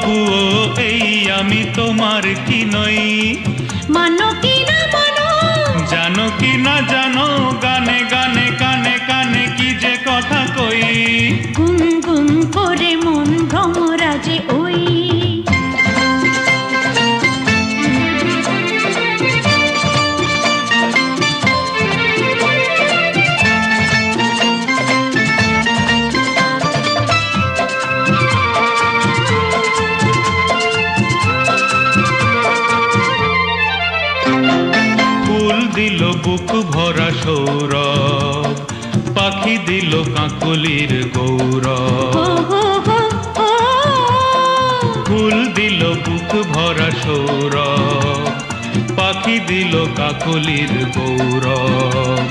তবুও এই আমি তোমার কি নই। মানো কি না মানো, জানো কি না জানো, গানে গানে কানে কানে কি যে কথা কই। গুন গুন করে মন ভ্রমরাজে ওই। ফুল দিল বুক ভরা সৌরভ, পাখি দিল কাকলির গৌরব। হো হো হো হো। ফুল দিল বুক ভরা সৌরভ, পাখি দিল কাকলির গৌরব।